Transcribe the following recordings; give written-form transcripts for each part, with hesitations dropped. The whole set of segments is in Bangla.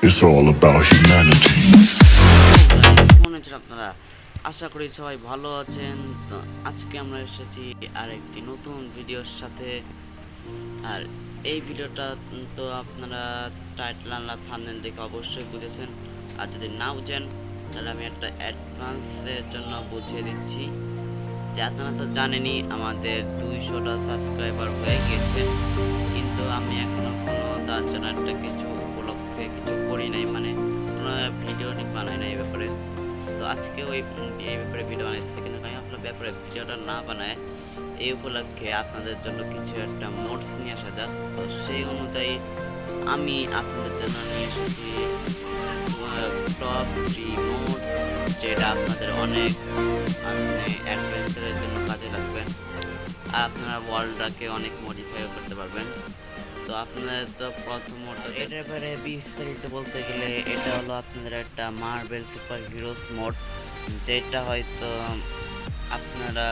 It's all about humanity. কেমন আছেন আপনারা? আশা করি সবাই ভালো আছেন। তো আজকে আমরা এসেছি আরেকটি নতুন ভিডিওর সাথে। আর এই ভিডিওটা তো আপনারা টাইটেল আর থাম্বনেল দেখে অবশ্যই বুঝেছেন। আর যদি না বুঝেন তাহলে আমি একটা অ্যাডভান্সের জন্য বুঝিয়ে দিচ্ছি যে আপনারা তো জানেনই আমাদের 200টা সাবস্ক্রাইবার হয়ে গিয়েছে, কিন্তু আমি এখনো কোনো তার জন্য একটা কিছু উপলক্ষে কিছু করি নাই, মানে কোনো ভিডিও বানাই না এই ব্যাপারে। তো আজকে এই ব্যাপারে ভিডিও বানাইতেছে, কিন্তু আমি আপনার ব্যাপারে ভিডিওটা না বানায় এই উপলক্ষে আপনাদের জন্য কিছু একটা মোডস নিয়ে আসা যাক। তো সেই অনুযায়ী আমি আপনাদের জন্য নিয়ে এসেছি টপ 3 মোড, যেটা আপনাদের অনেক অ্যাডভেঞ্চারের জন্য কাজে লাগবে। আর আপনারা ওয়ার্ল্ডটাকে অনেক মডিফাই করতে পারবেন। তো আপনাদের তো প্রথমত এটার ব্যাপারে বিস্তারিত বলতে গেলে এটা হলো আপনাদের একটা মার্বেল সুপার হিরোস মোড, যেটা হয়তো আপনারা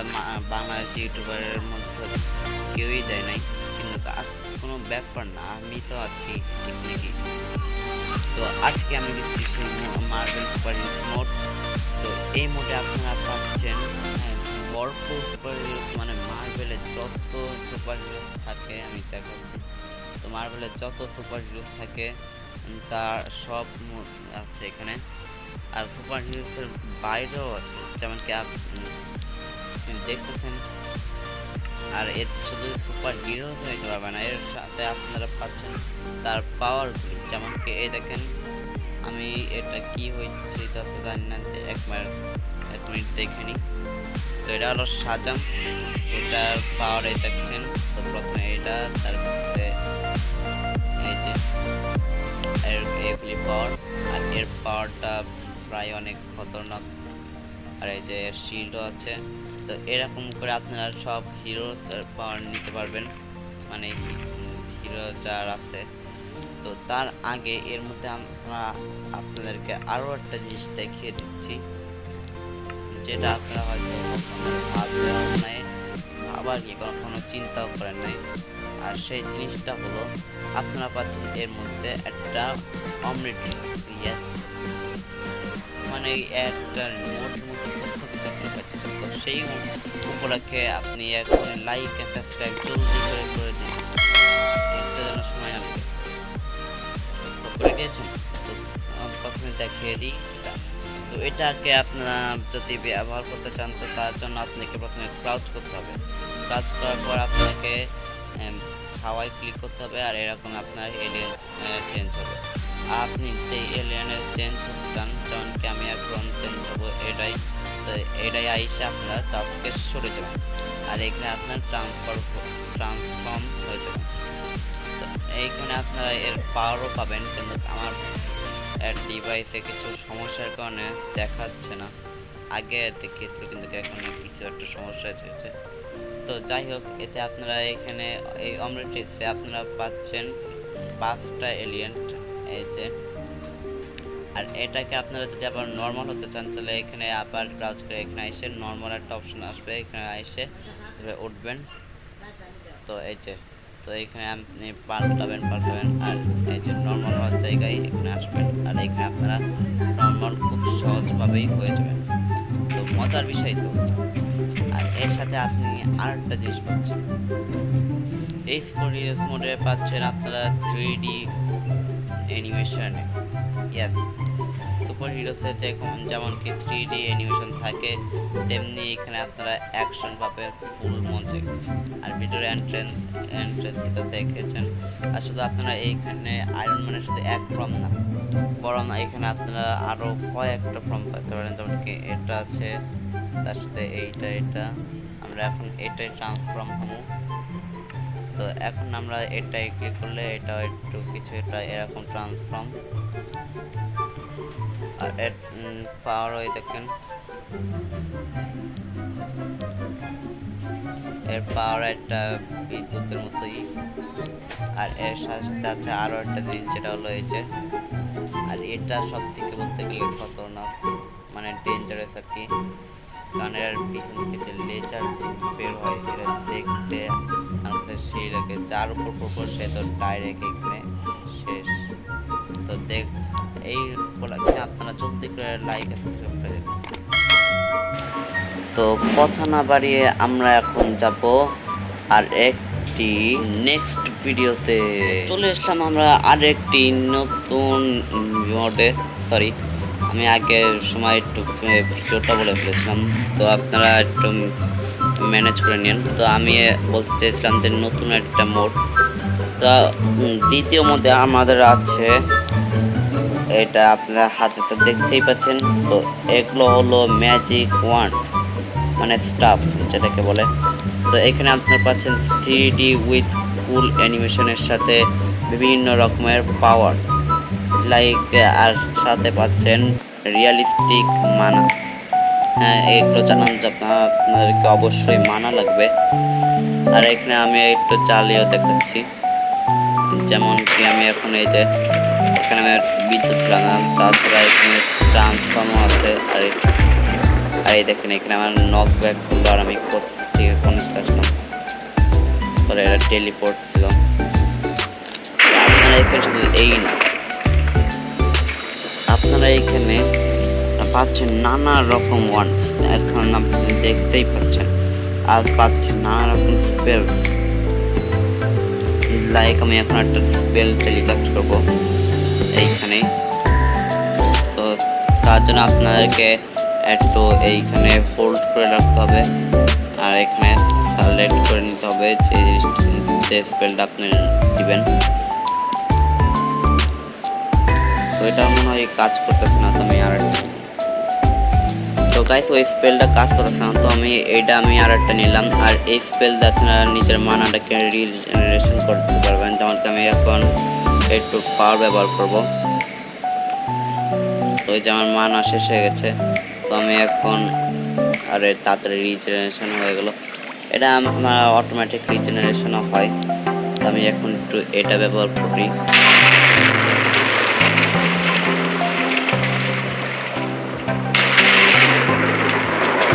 বাংলাদেশি ইউটিউবারের মধ্যে কেউই দেয় নাই, কিন্তু কোনো ব্যাপার না, আমি তো আছি ঠিক নাকি। তো আজকে আমি দিচ্ছি সেই মার্বেল সুপার হিরোস মোড। তো এই মোডে আপনারা পাচ্ছেন ভরপুর সুপার হিরোস, মানে মার্বেলের যত সুপার হিরোস থাকে আমি দেখাচ্ছি। তো মার্বেলের যত সুপার হিরোস থাকে তার সব আছে এখানে। আর সুপার হিরোসের বাইরেও আছে, যেমন কি আপনি দেখতেছেন। আর এর শুধু সুপার হিরোস হইতে পারবে না, এর সাথে আপনারা পাচ্ছেন তার পাওয়ারগুলি। যেমন কি এই দেখেন, আমি এটা কি হয়েছে তা তো জানি না, এক মিনিট দেখে নিই। তো এটা হলো সাজাম, এটার পাওয়ার এই দেখছেন। তো প্রথমে এটা, তারপরে এই যে এগুলি পাওয়ার, আর এর পাওয়ারটা প্রায় অনেক খতরনাক। আর এই যে শিল্ডও আছে। তো এরকম করে আপনারা সব হিরোর পাওয়ার নিতে পারবেন, মানে হিরো যার আছে। তো তার আগে এর মধ্যে আমরা আপনাদেরকে আরও একটা জিনিস দেখিয়ে দিচ্ছি, যেটা আপনারা হয়তো ভাববেন নাই, আবার কি কখনো চিন্তাও করেন নাই। আর সেই জিনিসটা হলো আপনারা পাচ্ছেন এর মধ্যে একটা অমলেট, মানে একটা মোটের মধ্যে তথ্য কিছু আপনি পাচ্ছেন। তো সেই উপলক্ষে আপনি এখন লাইক এন্ড সাবস্ক্রাইব জলদি করে দিন, একটা যেন সময় না লাগে। তো করে দিয়েছেন। তো প্রথমে দেখিয়ে দিই এটা। তো এটাকে আপনারা যদি ব্যবহার করতে চান, তো তার জন্য আপনাকে প্রথমে ক্রাউচ করতে হবে। ক্রাউচ করার পর আপনাকে হাওয়ায় ক্লিক করতে হবে, আর এরকম আপনার এলিয়েন চেঞ্জ হবে। আপনি যে এলিয়েনের চেঞ্জ হতে চান, যেমন কি আমি এখন চেঞ্জ হবো এটাই। তো এটাই আইসে আপনার টাস্কে সরে যাবেন, আর এখানে আপনার ট্রান্সফর্ম হয়ে যাবে। তো এইখানে আপনারা এর পাওয়ারও পাবেন, কিন্তু আমার ডিভাইসে কিছু সমস্যার কারণে দেখাচ্ছে না। আগে দেখিয়েছিল, কিন্তু এখন কিছু একটা সমস্যা হয়েছে। তো যাই হোক, এতে আপনারা এখানে এই অমলেটে আপনারা পাচ্ছেন 5টা এলিয়েন, এই যে। আর এটাকে আপনারা যদি আবার নর্মাল হতে চান, তাহলে এখানে আবার ব্রাউজ করে এখানে এসে নর্মাল একটা অপশন আসবে, এখানে এসে উঠবেন। তো এই যে, তো এখানে আপনি পাল্টাবেন, আর এই যে নর্মাল হওয়ার জায়গায় এখানে আসবেন, আর এখানে আপনারা নর্মাল খুব সহজভাবেই হয়ে যাবেন। তো মজার বিষয় তো। আর এর সাথে আপনি আরেকটা জিনিস পাচ্ছেন, এই স্পোর্টিয়াস মোডে পাচ্ছেন আপনারা 3D অ্যানিমেশনে। ইয়েস, সুপার হিরোসে যেমন কি 3D অ্যানিমেশন থাকে, তেমনি এখানে আপনারা অ্যাকশন পাবেন ফুল মঞ্চে। আর ভিডিওর এন্ট্রেন্স এটা দেখেছেন। আর শুধু আপনারা এইখানে আয়রন ম্যানের শুধু এক ফর্ম না, বরং এখানে আপনারা আরও কয়েকটা ফর্ম পেতে পারেন, যেমন কি এটা আছে, তার সাথে এটা আমরা এখন এটাই ট্রান্সফর্ম হবো। তো এখন আমরা এটাই ক্লিক করলে এটাও একটু কিছু এটা এরকম ট্রান্সফর্ম। আর এর পাওয়ার ওই দেখেন, এর পাওয়ার একটা বিদ্যুতের মতোই। আর এর সাথে সাথে আছে আরও একটা জিনিস, যেটা হলো এই যে, আর এটা সব থেকে বলতে গেলে খতরনাক, মানে ডেঞ্জারাস আর কি। কারণ এর পিছন থেকে যে লেজার বের হয়, এটা দেখতে আমার কাছে সেই লাগে, যার উপর পড়বো সে তো ডাইরেক্ট এখানে শেষ। তো এই বলাকে আপনারা জলদি করে লাইক আর সাবস্ক্রাইব করে দেবেন। তো কথা না বাড়িয়ে আমরা এখন যাব আর একটি নেক্সট ভিডিওতে। চলে আসলাম আমরা আর একটি নতুন মোডে। সরি, আমি আগের সময় একটু ভিডিওটা বলে ফেলেছিলাম, তো আপনারা একটু ম্যানেজ করে নিন। তো আমি বলতে চেয়েছিলাম যে নতুন একটা মোড। তো দ্বিতীয় মোডে আমাদের আছে, এটা আপনারা হাতে তো দেখতেই পাচ্ছেন। তো এগুলো হলো ম্যাজিক ওয়ান্ড, মানে স্টাফ যেটাকে বলে। তো এখানে আপনারা পাচ্ছেন 3D উইথ কুল অ্যানিমেশনের সাথে বিভিন্ন রকমের পাওয়ার লাইক, আর সাথে পাচ্ছেন রিয়েলিস্টিক মানা। হ্যাঁ, এগুলো জানান যে আপনাদেরকে অবশ্যই মানা লাগবে। আর এখানে আমি একটু চালিয়েও দেখাচ্ছি, যেমন কি আমি এখন এই যে এখানে আমি বিদ্যুৎ লাগালাম, তাছাড়া এখানে ট্রান্সফর্মও আছে। আর এই দেখেন এখানে আমার নক ব্যাক করলো, আর আমি থেকে কোন আসলাম, পরে এটা টেলিপোর্ট ছিল। আপনারা এখানে শুধু এই না, আপনারা এখানে পাচ্ছেন নানা রকম ওয়ান্স, এখন আপনি দেখতেই পাচ্ছেন। আর পাচ্ছেন নানা রকম স্পেল, লাইক আমি এখন একটা স্পেল টেলিকাস্ট করবো এইখানে। তো তার জন্য আপনাদেরকে একটু এইখানে হোল্ড করে রাখতে হবে, আর এখানে সিলেক্ট করে নিতে হবে যে স্পেলটা আপনি দিবেন। তো এটা মনে হয় কাজ করতেছে না, তো আমি আর তো গাইস ওই স্পেলটা কাজ করতেছে না, তো আমি আর একটা নিলাম। আর এই স্পেল দিয়ে আপনারা নিজের মানাটাকে রিজেনারেশন করতে পারবেন। যেমন আমি এখন একটু পাওয়ার ব্যবহার করব। তো এই যে আমার মানা শেষ হয়ে গেছে, তো আমি এখন আরে তাড়াতাড়ি রিজেনারেশন হয়ে গেল। এটা আমার অটোমেটিক রিজেনারেশনও হয়। তো আমি এখন একটু এটা ব্যবহার করি।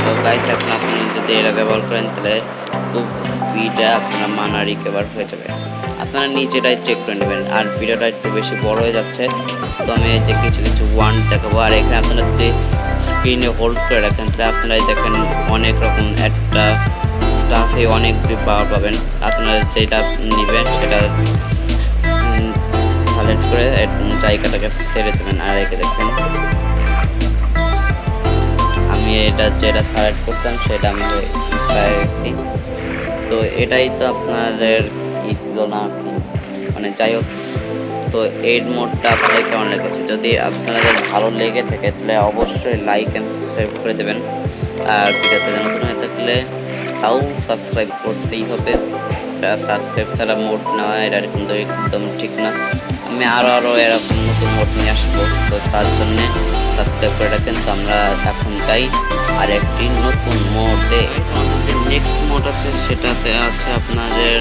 তো গাইস এখন আপনি যদি এটা ব্যবহার করেন তাহলে খুব স্পিডে আপনার মানা রিকভার হয়ে যাবে। আপনারা নিজেরাই চেক করে নেবেন। আর ভিডিওটা একটু বেশি বড় হয়ে যাচ্ছে, তো আমি এই যে কিছু কিছু ওয়ান দেখাবো। আর এখানে আপনারা যদি স্ক্রিনে হোল্ড করে রাখেন তাহলে আপনারাই দেখেন অনেক রকম একটা স্টাফে অনেক পাওয়ার পাবেন। আপনারা যেটা নেবেন সেটা সিলেক্ট করে জায়গাটাকে ছেড়ে দেবেন। আর একে দেখেন আমি এটা যেটা সিলেক্ট করতাম সেটা আমি পাইছি। তো এটাই তো আপনাদের কি ছিল না, মানে যাই হোক। তো এই মোডটা আপনাদের কেমন লেগেছে? যদি আপনাদের ভালো লেগে থাকে তাহলে অবশ্যই লাইক অ্যান্ড সাবস্ক্রাইব করে দেবেন। আর ভিডিওতে নতুন হয়ে থাকলে তাও সাবস্ক্রাইব করতেই হবে। সাবস্ক্রাইব ছাড়া মোড নেওয়া এটা কিন্তু একদম ঠিক না। আমি আরও এরকম নতুন মোড নিয়ে আসবো, তো তার জন্যে সাবস্ক্রাইব করে রাখেন। তো আমরা এখন চাই আর একটি নতুন মোডে। যে নেক্সট মোড আছে সেটাতে আছে আপনাদের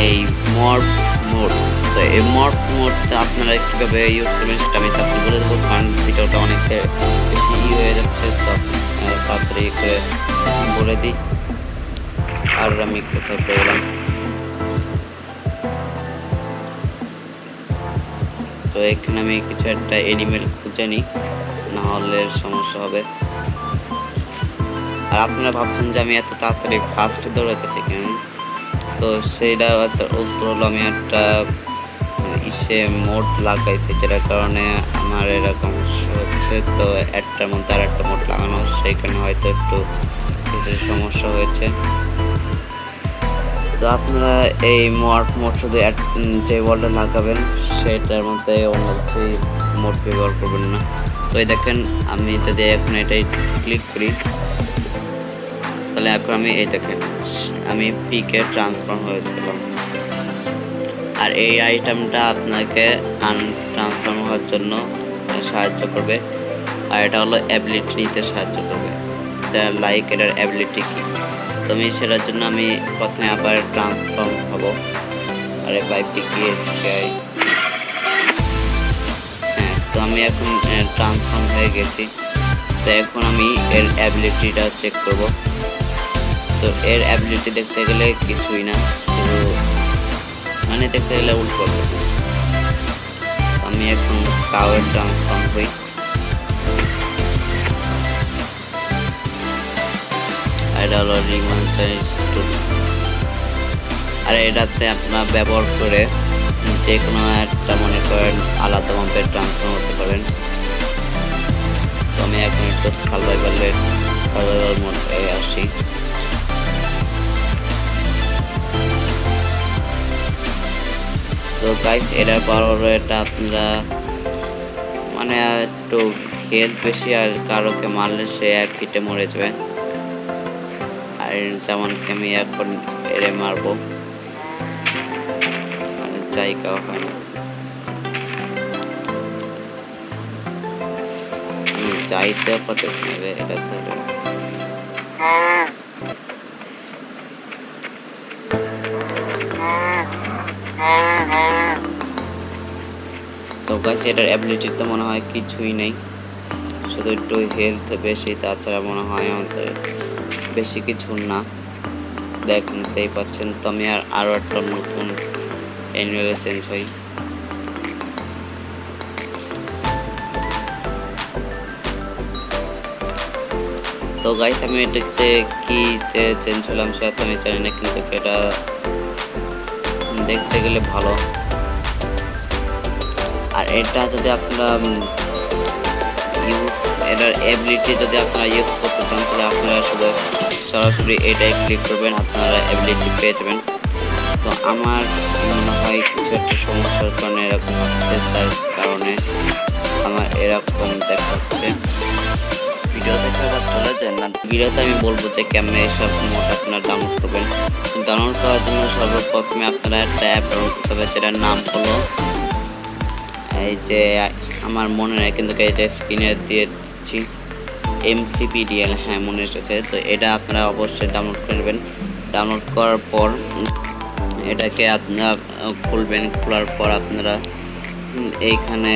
এই মর্ফ মোড। তো এই মর্ফ মোডটা আপনারা কীভাবে ইউজ করবেন সেটা আমি তাড়াতাড়ি বলে দেবো, কারণ ভিডিওটা অনেক বেশি হয়ে যাচ্ছে। তো তাড়াতাড়ি করে বলে দিই। আর আমি কোথায় পেলাম, তো এখানে আমি কিছু একটা এনিমেল খুঁজে নিই, না হলে সমস্যা হবে। আর আপনারা ভাবছেন যে আমি এত তাড়াতাড়ি ফাস্ট দৌড়াতেছি কেন, তো সেইটা উত্তর হলো আমি একটা মোড লাগাইছি, যেটার কারণে আমার এরকম হচ্ছে। তো একটার মধ্যে আর একটা মোড লাগানো, সেইখানে হয়তো একটু কিছু সমস্যা হয়েছে। তো আপনারা এই মোড শুধু যে ওয়ালটা লাগাবেন সেটার মধ্যে অন্য কিছুই মোড ব্যবহার করবেন না। তো এই দেখেন আমি যদি এখন এটাই ক্লিক করি তাহলে এখন আমি এই দেখেন আমি পিকে ট্রান্সফর্ম হয়ে গেলাম। আর এই আইটেমটা আপনাকে আনট্রান্সফর্ম হওয়ার জন্য সাহায্য করবে। আর এটা হলো অ্যাবিলিটি নিতে সাহায্য করবে। লাইক এটার অ্যাবিলিটি কি, তো আমি সেটার জন্য আমি প্রথমে আবার ট্রান্সফর্ম হব। আরে বাই পিকে হ্যাঁ, তো আমি এখন ট্রান্সফর্ম হয়ে গেছি। তো এখন আমি এর অ্যাবিলিটিটা চেক করব। তো এর অ্যাবিলিটি দেখতে গেলে কিছুই না, মানে দেখতে গেলে উল্টো। আমি এখন কাউয়ের ট্রান্সফর্ম হই। এটা হলো আর এটাতে আপনার ব্যবহার করে যে কোনো একটা মনে করেন আলাদা মাপের ট্রান্সফর্ম হতে পারেন। তো আমি এখন একটু সার্ভাইভাল মোডে আসি। তো গাইস এটার পর এটা আপনারা মানে একটু হেলথ বেশি আর কারোকে মারলে সে এক হিটে মরে যাবে। আর যেমন আমি এখন এরে মারবো মানে জায়গা হয় না, আমি যাইতে পারতেছি না এটা ধরে। তো গাইস এটার অ্যাবিলিটিতে মনে হয় কিছুই নেই, শুধু একটু হেলথ বেশি, তাছাড়া মনে হয় আমাদের বেশি কিছু না। দেখতেই পাচ্ছেন। তো আমি আরো একটা নতুন অ্যানুয়ালে চেঞ্জ হই। তো গাইস আমি এটাতে কি চেঞ্জ হলাম সেটা আমি জানি না, কিন্তু এটা দেখতে গেলে ভালো। আর এটা যদি আপনারা এটার এবিলিটি যদি আপনারা ইউজ করতে চান তাহলে আপনারা শুধু সরাসরি এটাই ক্লিক করবেন, আপনারা এবিলিটি পেয়ে যাবেন। তো আমার মনে হয় কিছু একটা সমস্যার কারণে এরকম হচ্ছে, যার কারণে আমার এরকম দেখাচ্ছে। ভিডিও দেখে আবার চলে যায় না। ভিডিওতে আমি বলবো যে কেমন এইসব মোড আপনারা ডাউনলোড করবেন। ডাউনলোড করার জন্য সর্বপ্রথমে আপনারা একটা অ্যাপ ডাউনলোড করতে হবে, যেটার নাম হলো এই যে আমার মনে নেই কিন্তু এটা স্ক্রিনে দিয়ে দিচ্ছি, MCPDL। হ্যাঁ মনে এসেছে। তো এটা আপনারা অবশ্যই ডাউনলোড করে নেবেন। ডাউনলোড করার পর এটাকে আপনারা খুলবেন। খোলার পর আপনারা এইখানে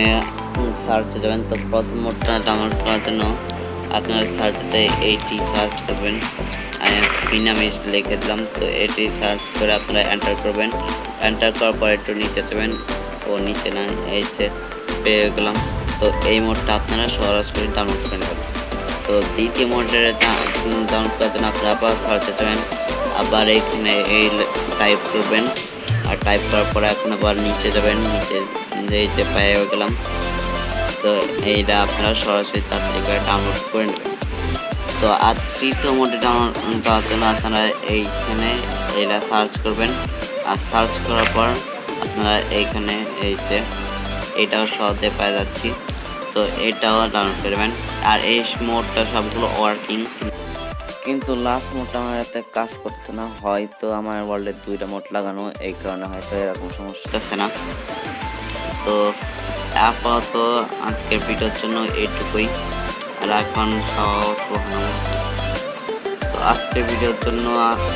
সার্চে যাবেন। তো প্রথম মোডটা ডাউনলোড করার জন্য আপনারা সার্চে এইটি সার্চ করবেন। আমি লিখে দিলাম। তো এটি সার্চ করে আপনারা এন্টার করবেন। এন্টার করার পর একটু নিচে যাবেন। ও নিচে না, এই যে পেয়ে গেলাম। তো এই মোডটা আপনারা সরাসরি ডাউনলোড করে নেবেন। তো দ্বিতীয় মোডের ডাউনলোড করার জন্য আপনারা আবার সার্চে যাবেন, আবার এইখানে এই টাইপ করবেন। আর টাইপ করার পরে এখন আবার নিচে যাবেন, নিচে এই যে পেয়ে গেলাম। তো এইটা আপনারা সরাসরি তাড়াতাড়ি করে ডাউনলোড করে নেবেন। তো আর তৃতীয় মোডে ডাউনলোড করার জন্য আপনারা এইখানে এইটা সার্চ করবেন। আর সার্চ করার পর আপনারা এইখানে এই যে এটাও সহজে পেয়ে যাচ্ছি। তো এটাও ডাউনলোড করবেন। আর এই মোডটা সবগুলো ওয়ার্কিং, কিন্তু লাস্ট মোডটা আমার এতে কাজ করতেছে না। হয়তো আমার ওয়ার্ল্ডে দুইটা মোড লাগানো, এই কারণে হয়তো এরকম সমস্যা হচ্ছে না। তো আপাতত আজকের ভিডিওর জন্য এইটুকুই। আর এখন তো আজকের ভিডিওর জন্য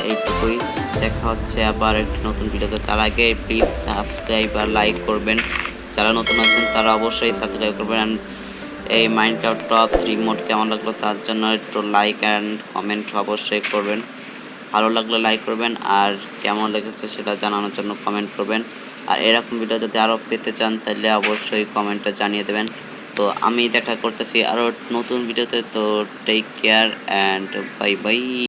এইটুকুই। দেখা হচ্ছে আবার একটি নতুন ভিডিওতে। তার আগে প্লিজ সাবস্ক্রাইব আর লাইক করবেন। যারা নতুন আছেন তারা অবশ্যই সাবস্ক্রাইব করবেন। এই মাইনক্রাফট টপ 3 মোড কেমন লাগলো তার জন্য একটু লাইক অ্যান্ড কমেন্ট অবশ্যই করবেন। ভালো লাগলে লাইক করবেন, আর কেমন লেগেছে সেটা জানানোর জন্য কমেন্ট করবেন। আর এরকম ভিডিও যদি আরও পেতে চান তাহলে অবশ্যই কমেন্টে জানিয়ে দেবেন। তো আমি দেখা করতেছি আরও নতুন ভিডিওতে। তো take care and bye by.